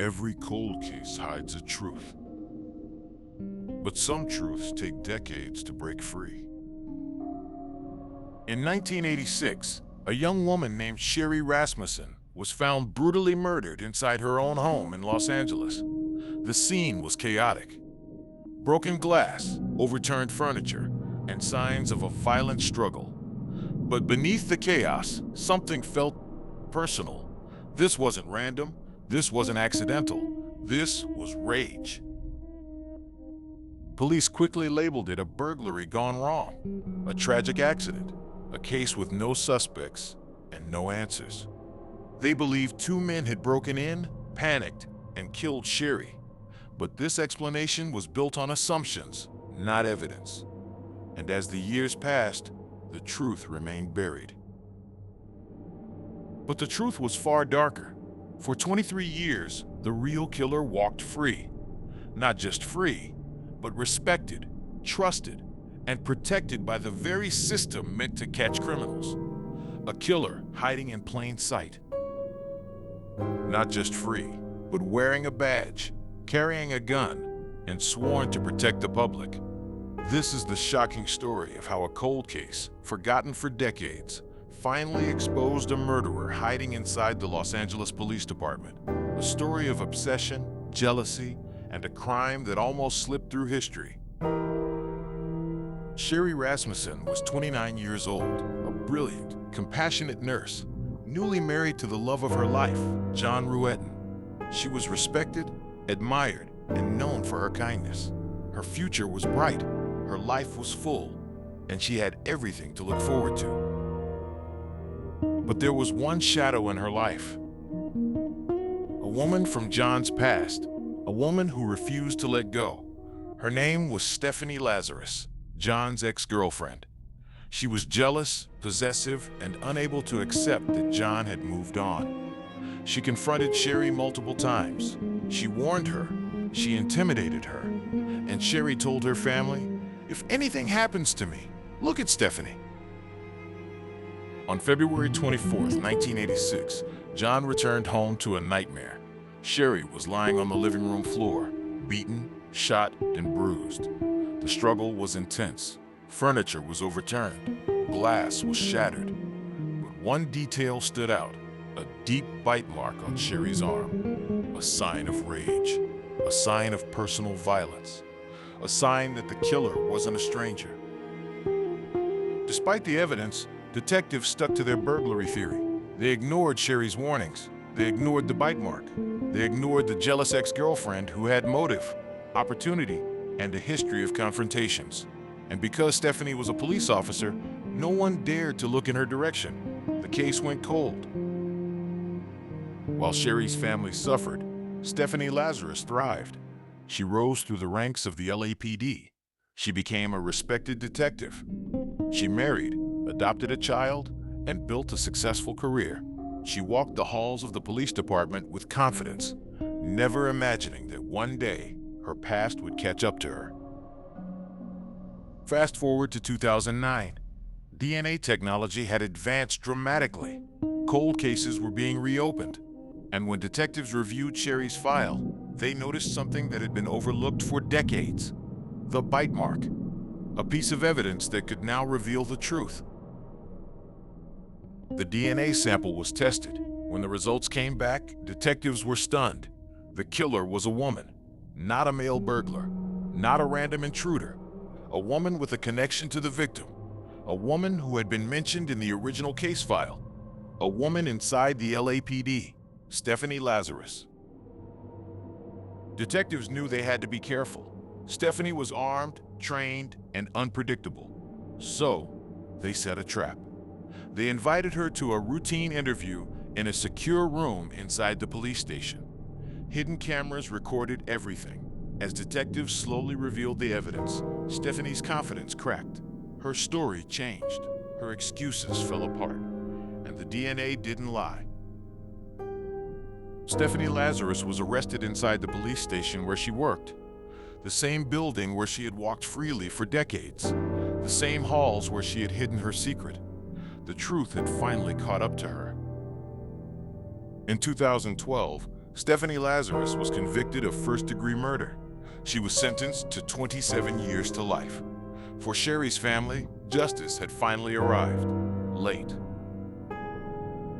Every cold case hides a truth, but some truths take decades to break free. In 1986, a young woman named Sherri Rasmussen was found brutally murdered inside her own home in Los Angeles. The scene was chaotic. Broken glass, overturned furniture, and signs of a violent struggle. But beneath the chaos, something felt personal. This wasn't random. This wasn't accidental. This was rage. Police quickly labeled it a burglary gone wrong, a tragic accident, a case with no suspects and no answers. They believed two men had broken in, panicked, and killed Sherri. But this explanation was built on assumptions, not evidence. And as the years passed, the truth remained buried. But the truth was far darker. For 23 years, the real killer walked free. Not just free, but respected, trusted, and protected by the very system meant to catch criminals. A killer hiding in plain sight. Not just free, but wearing a badge, carrying a gun, and sworn to protect the public. This is the shocking story of how a cold case, forgotten for decades, finally exposed a murderer hiding inside the Los Angeles Police Department. A story of obsession, jealousy, and a crime that almost slipped through history. Sherri Rasmussen was 29 years old, a brilliant, compassionate nurse, newly married to the love of her life, John Ruetten. She was respected, admired, and known for her kindness. Her future was bright, her life was full, and she had everything to look forward to. But there was one shadow in her life. A woman from John's past, a woman who refused to let go. Her name was Stephanie Lazarus, John's ex-girlfriend. She was jealous, possessive, and unable to accept that John had moved on. She confronted Sherri multiple times. She warned her, she intimidated her, and Sherri told her family, "If anything happens to me, look at Stephanie." On February 24th, 1986, John returned home to a nightmare. Sherri was lying on the living room floor, beaten, shot, and bruised. The struggle was intense. Furniture was overturned. Glass was shattered. But one detail stood out, a deep bite mark on Sherri's arm. A sign of rage, a sign of personal violence, a sign that the killer wasn't a stranger. Despite the evidence, detectives stuck to their burglary theory. They ignored Sherri's warnings. They ignored the bite mark. They ignored the jealous ex-girlfriend who had motive, opportunity, and a history of confrontations. And because Stephanie was a police officer, no one dared to look in her direction. The case went cold. While Sherri's family suffered, Stephanie Lazarus thrived. She rose through the ranks of the LAPD. She became a respected detective. She married, adopted a child, and built a successful career. She walked the halls of the police department with confidence, never imagining that one day her past would catch up to her. Fast forward to 2009. DNA technology had advanced dramatically. Cold cases were being reopened. And when detectives reviewed Sherri's file, they noticed something that had been overlooked for decades. The bite mark. A piece of evidence that could now reveal the truth. The DNA sample was tested. When the results came back, detectives were stunned. The killer was a woman, not a male burglar, not a random intruder. A woman with a connection to the victim. A woman who had been mentioned in the original case file. A woman inside the LAPD, Stephanie Lazarus. Detectives knew they had to be careful. Stephanie was armed, trained, and unpredictable. So, they set a trap. They invited her to a routine interview in a secure room inside the police station. Hidden cameras recorded everything. As detectives slowly revealed the evidence, Stephanie's confidence cracked. Her story changed. Her excuses fell apart. And the DNA didn't lie. Stephanie Lazarus was arrested inside the police station where she worked. The same building where she had walked freely for decades. The same halls where she had hidden her secret. The truth had finally caught up to her. In 2012, Stephanie Lazarus was convicted of first-degree murder. She was sentenced to 27 years to life. For Sherri's family, justice had finally arrived. Late.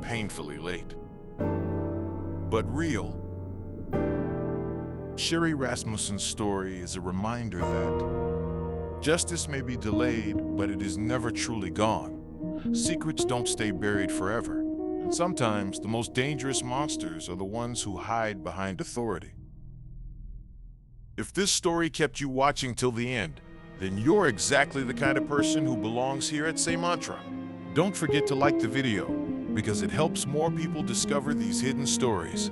Painfully late. But real. Sherri Rasmussen's story is a reminder that justice may be delayed, but it is never truly gone. Secrets don't stay buried forever. And sometimes the most dangerous monsters are the ones who hide behind authority. If this story kept you watching till the end, then you're exactly the kind of person who belongs here at Saymantra. Don't forget to like the video, because it helps more people discover these hidden stories.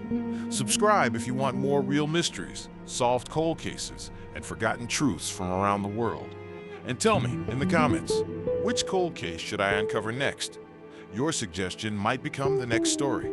Subscribe if you want more real mysteries, solved cold cases, and forgotten truths from around the world. And tell me in the comments, which cold case should I uncover next? Your suggestion might become the next story.